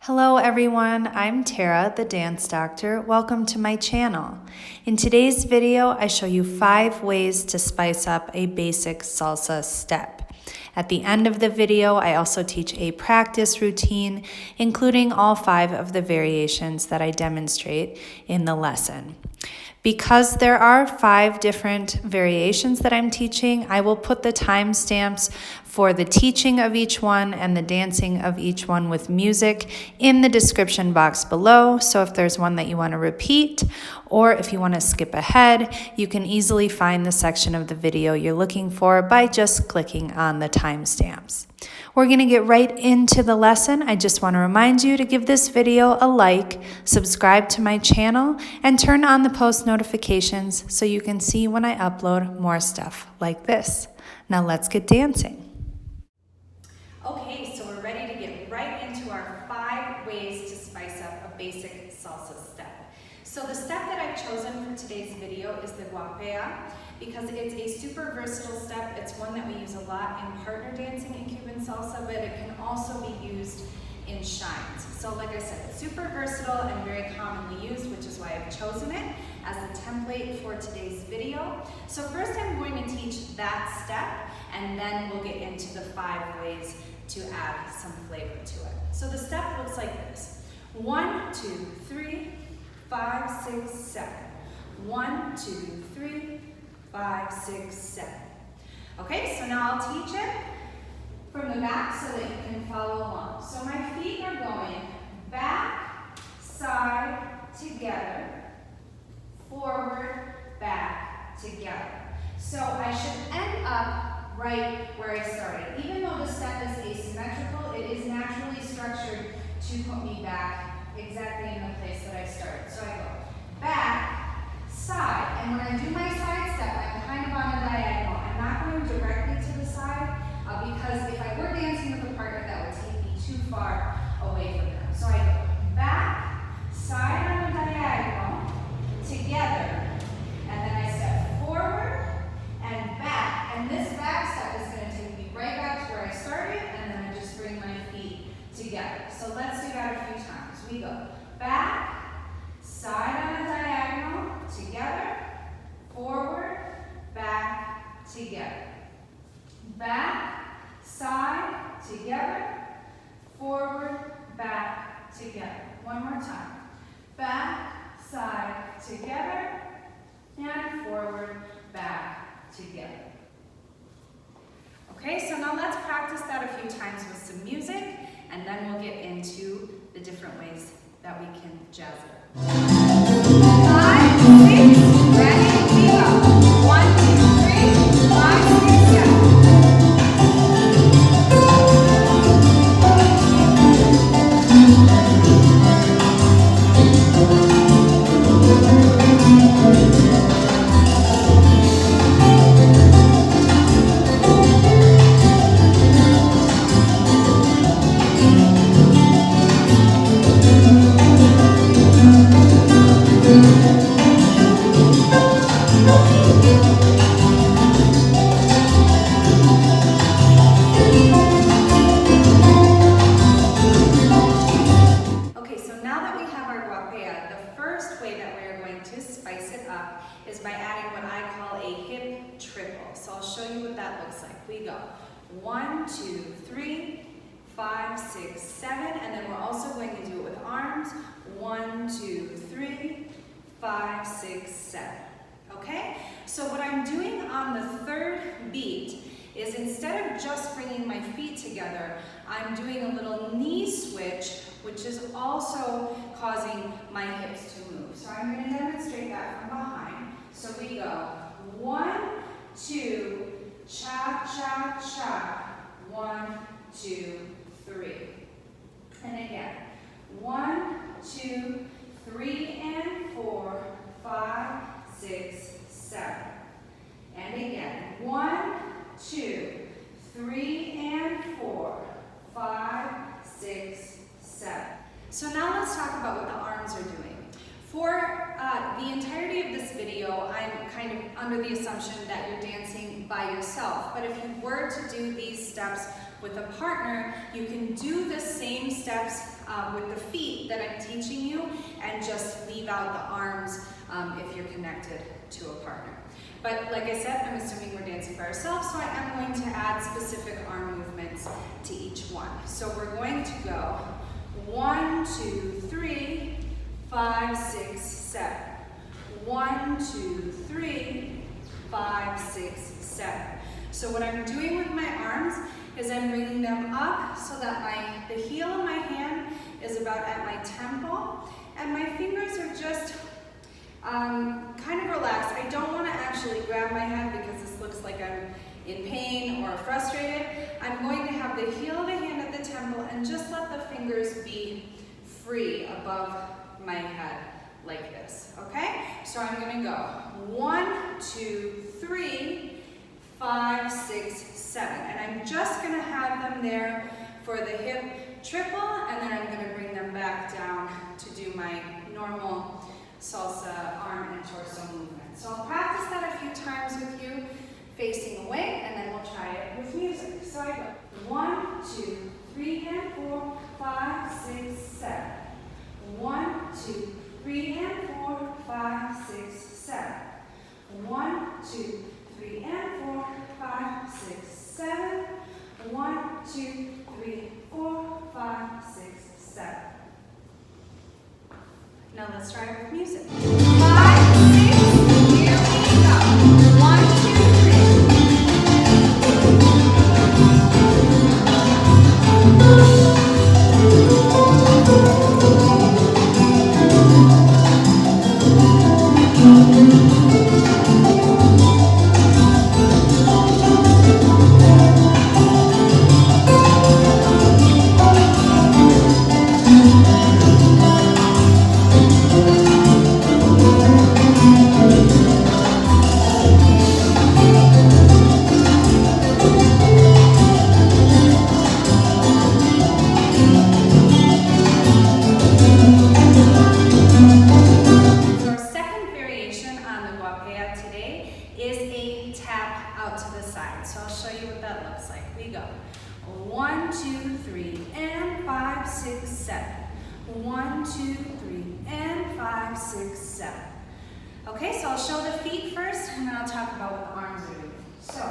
Hello everyone, I'm Tara, the dance doctor. Welcome to my channel. In today's video, I show you 5 ways to spice up a basic salsa step. At the end of the video, I also teach a practice routine, including all 5 of the variations that I demonstrate in the lesson. Because there are 5 different variations that I'm teaching, I will put the timestamps for the teaching of each one and the dancing of each one with music in the description box below. So if there's one that you want to repeat, or if you want to skip ahead, you can easily find the section of the video you're looking for by just clicking on the timestamps. We're going to get right into the lesson. I just want to remind you to give this video a like, subscribe to my channel, and turn on the post notifications so you can see when I upload more stuff like this. Now let's get dancing. Okay, so we're ready to get right into our 5 ways to spice up a basic salsa step. So the step that I've chosen for today's video is the Guapea, because it's a super versatile step. It's one that we use a lot in partner dancing in Cuban salsa, but it can also be used in shines. So like I said, it's super versatile and very commonly used, which is why I've chosen it as the template for today's video. So first I'm going to teach that step, and then we'll get into the 5 ways to add some flavor to it. So the step looks like this. 1, 2, 3, 5, 6, 7. 1, 2, 3, 5, 6, 7. Okay, so now I'll teach it from the back so that you can follow along. So my feet are going back, side, together, forward, back, together. So I should end up right where I started. Even though the step is asymmetrical, it is naturally structured to put me back exactly in the place that I started. So I go back, side, and when I do my side step, I'm kind of on a diagonal. I'm not going directly to the side because if I were dancing with a partner, that would take me too far away from them. So I go back, side on a diagonal, together, and then I step forward and back. And this back step is going to take me right back to where I started, and then I just bring my feet together. So let's do that a few times. We go back, side on a diagonal, together, forward, back, together. Back, side, together, forward, back, together. One more time. Back, side, together, and forward, back, together. Okay, so now let's practice that a few times with some music, and then we'll get into the different ways that we can jazz it up. 5, 6, ready, we go. 1, 2, 3, 5, 6, 7. Is by adding what I call a hip triple. So I'll show you what that looks like. We go 1, 2, 3, 5, 6, 7, and then we're also going to do it with arms. 1, 2, 3, 5, 6, 7. Okay? So what I'm doing on the 3rd beat is instead of just bringing my feet together, I'm doing a little knee switch, which is also causing my hips to move. So I'm going to demonstrate that from behind. So we go 1, 2, cha, cha, cha. 1, 2, 3. And again, 1, 2, 3, and 4, 5, 6, 7. And again, 1, 2, 3, and 4, 5, 6, 7. So now let's talk about what the arms are doing. For the entirety of this video, I'm kind of under the assumption that you're dancing by yourself. But if you were to do these steps with a partner, you can do the same steps with the feet that I'm teaching you and just leave out the arms if you're connected to a partner. But like I said, I'm assuming we're dancing by ourselves, so I am going to add specific arm movements to each one. So we're going to go 1, 2, 3, 5, 6, 7. 1, 2, 3, 5, 6, 7. So what I'm doing with my arms is I'm bringing them up so that the heel of my hand is about at my temple, and my fingers are just kind of relaxed. I don't want to actually grab my head because this looks like I'm in pain or frustrated. I'm going to have the heel of the hand at the temple and just let the fingers be free above my head like this, okay? So I'm going to go 1, 2, 3, 5, 6, 7. And I'm just going to have them there for the hip triple, and then I'm going to bring them back down to do my normal salsa arm and torso movement. So I'll practice that a few times with you, facing away, and then we'll try it with music. So I go 1, 2, 3, and 4, 5, 6, 7. 1, 2, 3, and 4, 5, 6, 7. 1, 2, 3, and 4, 5, 6, 7. 1, 2, 3, 4, 5, 6, 7. Now let's try it with music. 5, 6, here we go. 1, 2, So our second variation on the Guapea today is a tap out to the side. So I'll show you what that looks like. We go 1, 2, 3, and 5, 6, 7. 1, 2, 3, and 5, 6, 7. Okay, so I'll show the feet first, and then I'll talk about what the arms are doing. So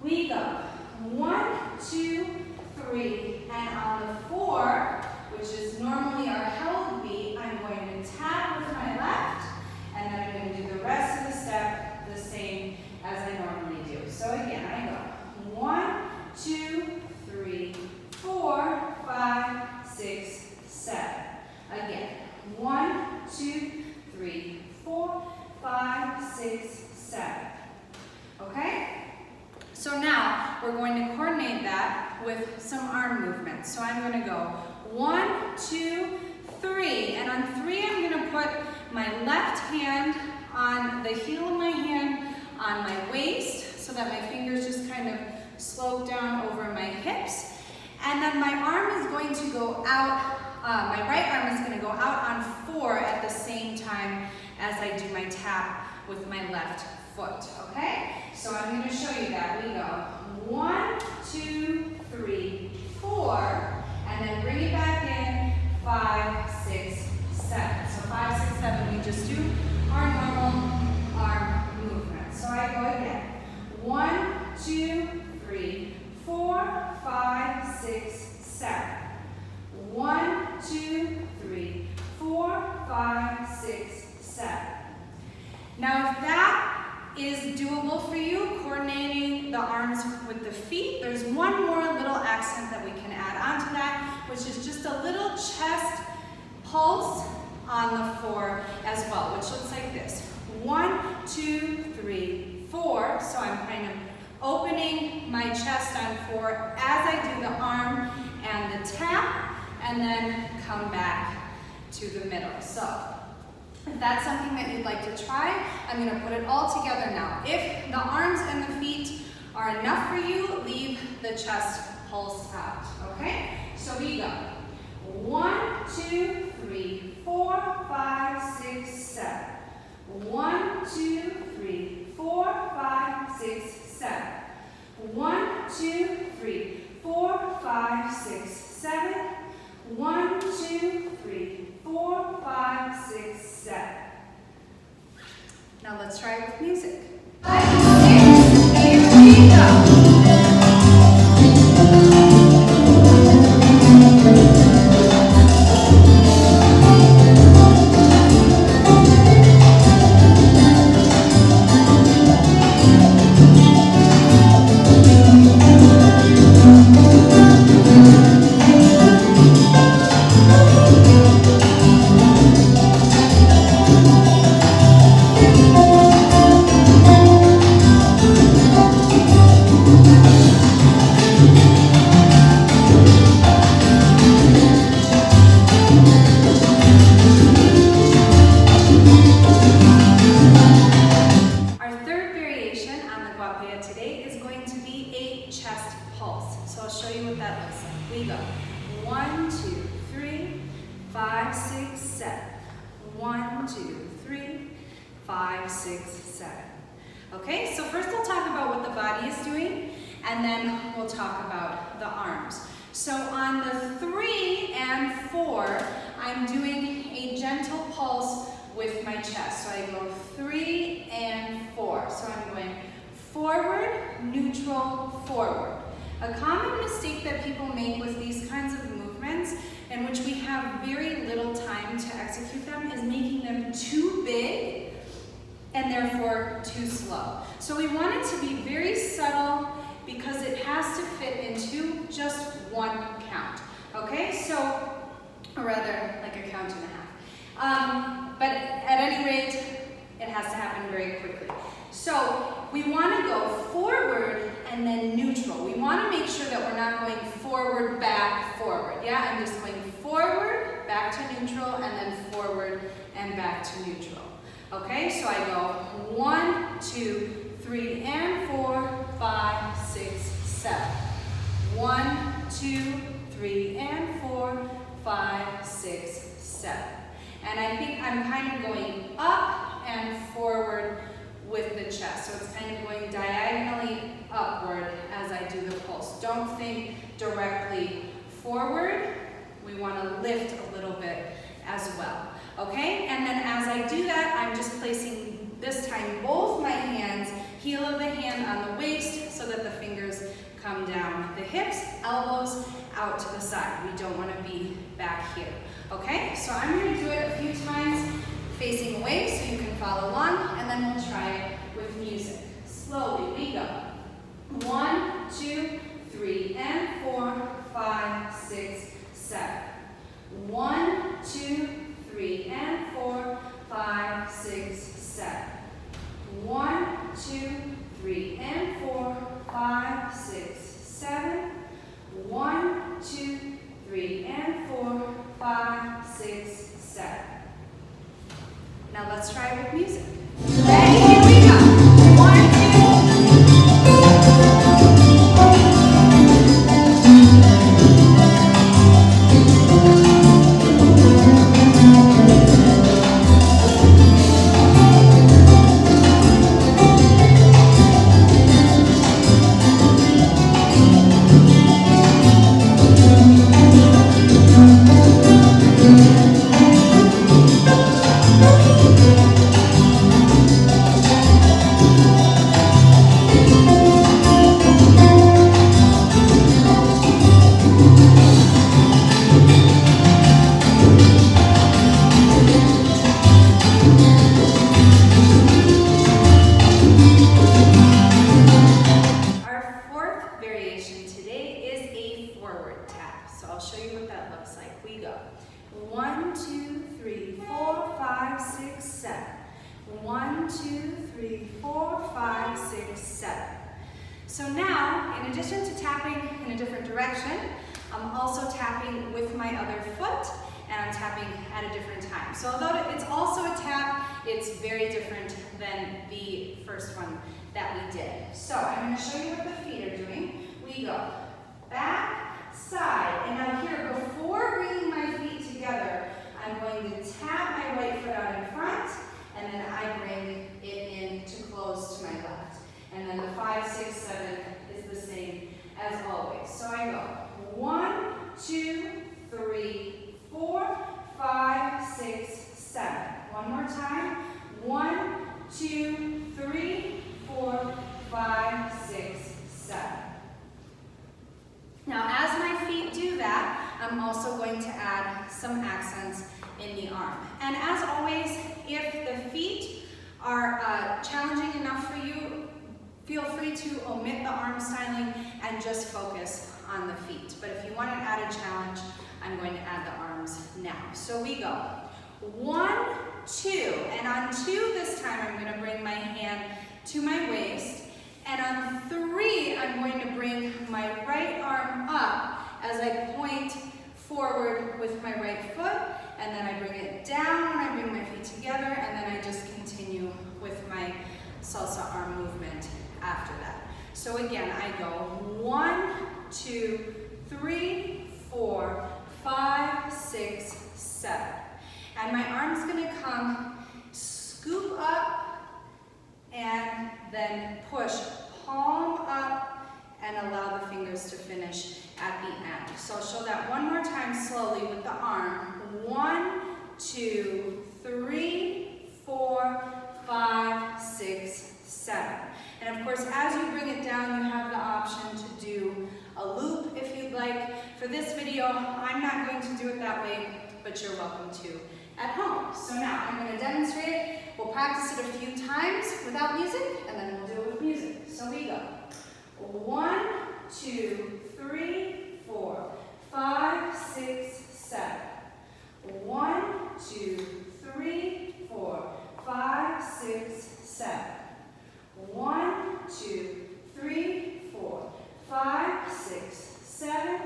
we go 1, 2, 3, and on the 4, which is normally our held beat, I'm going to tap with my left, and then I'm going to do the rest of the step the same as I normally do. So again, I go 1, 2, 3, 4, 5, 6, 7. Again, 1, 2, 3, 4, 5, 6, 7. Okay? So now we're going to coordinate that with some arm movements. So I'm going to go 1, 2, 3, and on 3 I'm going to put my left hand on the heel of my hand on my waist so that my fingers just kind of slope down over my hips. And then my arm is going to go out, my right arm is going to go out on 4 at the same time as I do my tap with my left foot, okay? So I'm going to show you that. We go 1, 2, 3, 4, and then bring it back in, 5, 6, 7. So 5, 6, 7, we just do our normal arm movement. So I go again. 1, 2, 3, 4, 5, 6, 7. 1, 2, 3, 4, 5, 6, 7. Now if that is doable for you, coordinating the arms with the feet, there's one more little accent that we can add onto that, which is just a little chest pulse on the 4 as well, which looks like this. 1, 2, 3, 4. So I'm kind of opening my chest on 4 as I do the arm and the tap, and then come back to the middle. So if that's something that you'd like to try, I'm going to put it all together now. If the arms and the feet are enough for you, leave the chest pulse out, okay? So we go 1, 2, 3, 4, 5, 6, 7. 1, 2, 3, 4, 5, 6, 7. 1, 2, 3, 4, 5, 6, 7. 1, 2, 3, 4, 5, 6, 7. Now let's try it with music. 5, 6, here we go. Today is going to be a chest pulse. So I'll show you what that looks like. We go 1, 2, 3, 5, 6, 7. 1, 2, 3, 5, 6, 7. Okay, so first I'll talk about what the body is doing, and then we'll talk about the arms. So on the 3 and 4, I'm doing a gentle pulse with my chest. So I go 3 and 4. So I'm going forward, neutral, forward. A common mistake that people make with these kinds of movements, in which we have very little time to execute them, is making them too big and therefore too slow. So we want it to be very subtle because it has to fit into just one count. Okay, so, or rather like a count and a half. But at any rate, it has to happen very quickly. So we want to go forward and then neutral. We want to make sure that we're not going forward, back, forward. Yeah, I'm just going forward, back to neutral, and then forward and back to neutral. Okay, so I go 1, 2, 3, and 4, 5, 6, 7. 1, 2, 3, and 4, 5, 6, 7. And I think I'm kind of going up and forward with the chest. So it's kind of going diagonally upward as I do the pulse. Don't think directly forward. We want to lift a little bit as well. Okay? And then as I do that, I'm just placing, this time, both my hands, heel of the hand on the waist so that the fingers come down the hips, elbows out to the side. We don't want to be back here. Okay? So I'm going to do it a few times facing away so you can follow along, and then we'll try it with music. Slowly we go. 1, 2, 3, and 4, 5, 6, 7. 1, 2, 3, and 4, 5, 6, 7. 1, 2, 3, and 4, 5, 6, 7. 1, 2, 3, and 4, 5, 6, 7. Now let's try it with music. Ready? Here we go. 1, 2. So I'll show you what that looks like. We go 1, 2, 3, 4, 5, 6, 7. 1, 2, 3, 4, 5, 6, 7. So now, in addition to tapping in a different direction, I'm also tapping with my other foot, and I'm tapping at a different time. So although it's also a tap, it's very different than the first one that we did. So I'm going to show you what the feet are doing. We go back, side, and now here, before bringing my feet together, I'm going to tap my right foot out in front, and then I bring it in to close to my left. And then the 5, 6, 7 is the I'm also going to add some accents in the arm. And as always, if the feet are challenging enough for you, feel free to omit the arm styling and just focus on the feet. But if you want an added challenge, I'm going to add the arms now. So we go. 1, 2, and on 2 this time I'm going to bring my hand to my waist, and on 3 I'm going to bring my right arm up as I point forward with my right foot, and then I bring it down when I bring my feet together, and then I just continue with my salsa arm movement after that. So again, I go 1, 2, 3, 4, 5, 6, 7. And my arm's gonna come, scoop up, and then push palm up and allow the fingers to finish at the end. So I'll show that one more time slowly with the arm. 1, 2, 3, 4, 5, 6, 7. And of course, as you bring it down, you have the option to do a loop if you'd like. For this video, I'm not going to do it that way, but you're welcome to at home. So now I'm going to demonstrate it. We'll practice it a few times without music, and then we'll do it with music. So we go. 1, 2, 3, 4, 5, 6, 7. 1, 2, 3, 4, 5, 6, 7. 1, 2, 3, 4, 5, 6, 7.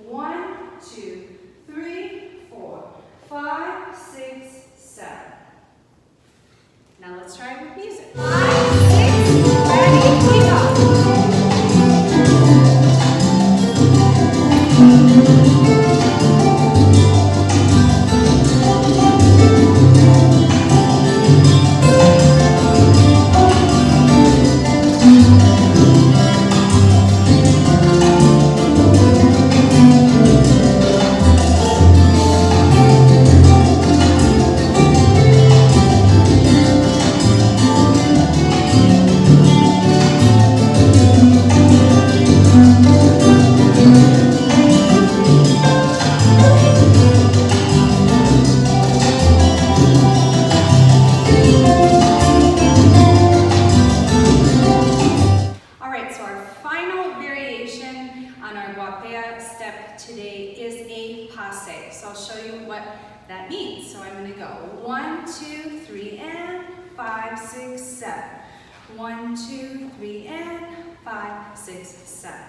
1, 2, 3, 4, 5, 6, 7. Now let's try it with music. 5, 6, ready, we go. Guapea step today is a Passé. So I'll show you what that means. So I'm going to go 1, 2, 3, and 5, 6, 7. 1, 2, 3, and 5, 6, 7.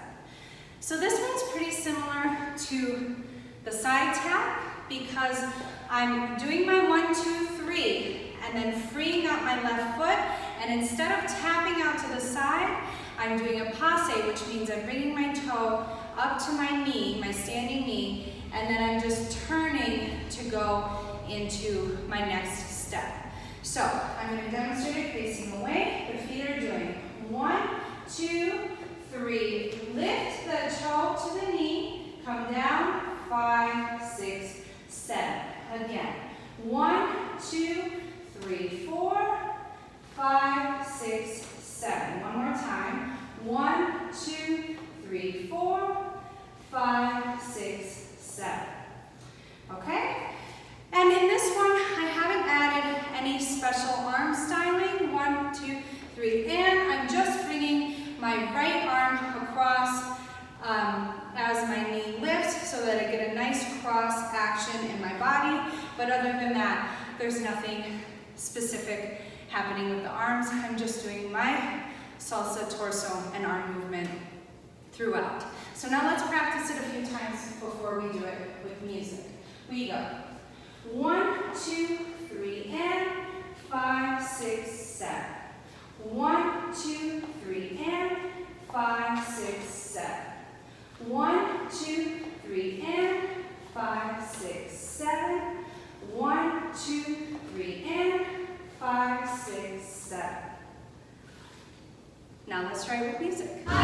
So this one's pretty similar to the side tap because I'm doing my 1, 2, 3 and then freeing up my left foot, and instead of tapping out to the side, I'm doing a Passé, which means I'm bringing my toe up to my knee, my standing knee, and then I'm just turning to go into my next step. So I'm going to demonstrate it facing away. The feet are doing 1, 2, 3. Lift the toe to the knee, come down, 5, 6, 7. Again, 1, 2, 3, 4, 5, 6, 7. One more time. 1, 2, 3, 4, 5, 6, 7. Okay? And in this one, I haven't added any special arm styling. 1, 2, 3, and I'm just bringing my right arm across as my knee lifts so that I get a nice cross action in my body. But other than that, there's nothing specific happening with the arms. I'm just doing my salsa torso and arm movement throughout. So now let's practice it a few times before we do it with music. We go. 1, 2, 3, and 5, 6, 7. 1, 2, 3, and 5, 6, 7. 1, 2, 3, and 5, 6, 7. 1, 2, 3, and 5, 6, 7. Now let's try it with music. 5,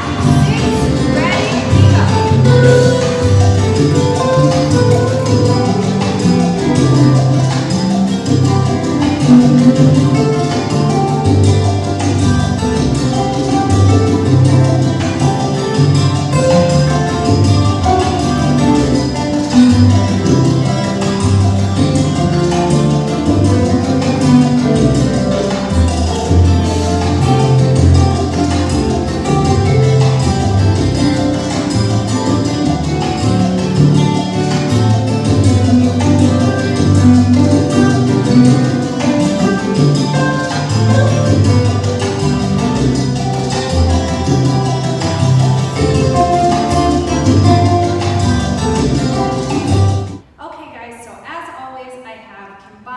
6, ready, go.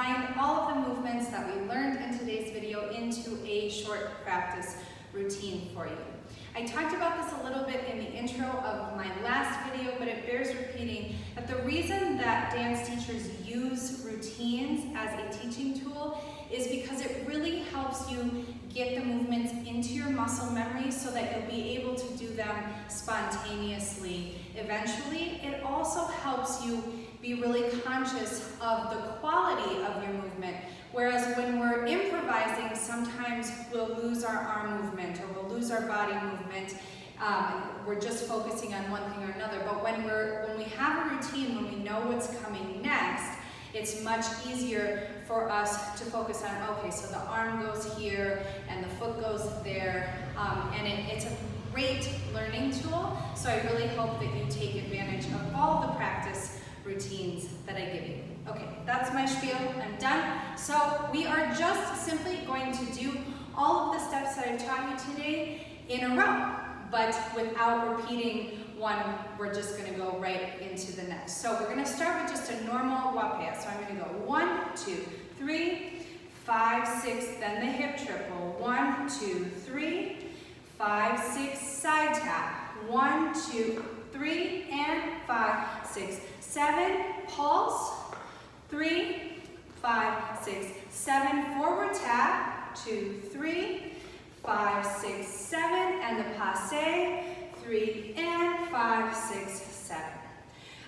combined all of the movements that we learned in today's video into a short practice routine for you. I talked about this a little bit in the intro of my last video, but it bears repeating that the reason that dance teachers use routines as a teaching tool is because it really helps you get the movements into your muscle memory so that you'll be able to do them spontaneously eventually. It also helps you be really conscious of the quality of your movement. Whereas when we're improvising, sometimes we'll lose our arm movement or we'll lose our body movement. We're just focusing on one thing or another. But when we have a routine, when we know what's coming next, it's much easier for us to focus on, okay, so the arm goes here and the foot goes there. And it's a great learning tool. So I really hope that you take advantage of all the practice routines that I give you. Okay, that's my spiel, I'm done. So we are just simply going to do all of the steps that I've taught you today in a row, but without repeating one, we're just gonna go right into the next. So we're gonna start with just a normal Guapea. So I'm gonna go 1, 2, 3, 5, 6, then the hip triple. 1, 2, 3, 5, 6, side tap. 1, 2, 3, and 5, 6, 7, pulse. 3, 5, 6, 7, forward tap. 2, 3, 5, 6, 7, and the Passé. 3, and 5, 6, 7.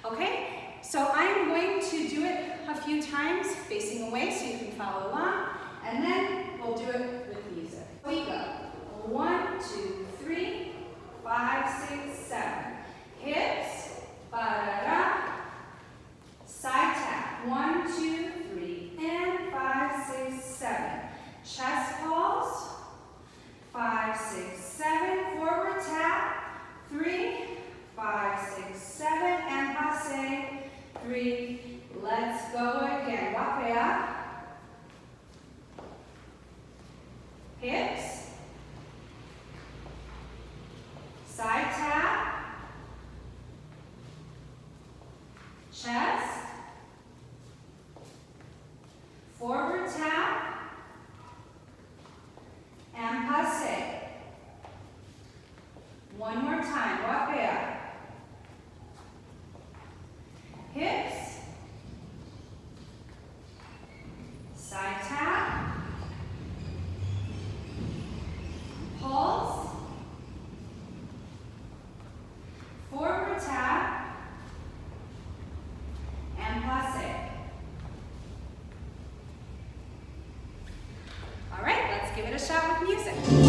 Okay, so I'm going to do it a few times facing away so you can follow along, and then we'll do it with music. We go. 1, 2, 3, 5, 6, 7. Hips, ba-da-da. Side tap. 1, 2, 3, and 5, 6, 7. Chest pulse. 5, 6, 7. Forward tap. 3, 5, 6, 7, and Passé. 3. Let's go again. Guapea. Hips. Side tap. Chest. Forward tap. And Passé. One more time, Guapea. Hips. Side tap. Pulse. Forward tap. And Passé. All right, let's give it a shot with music.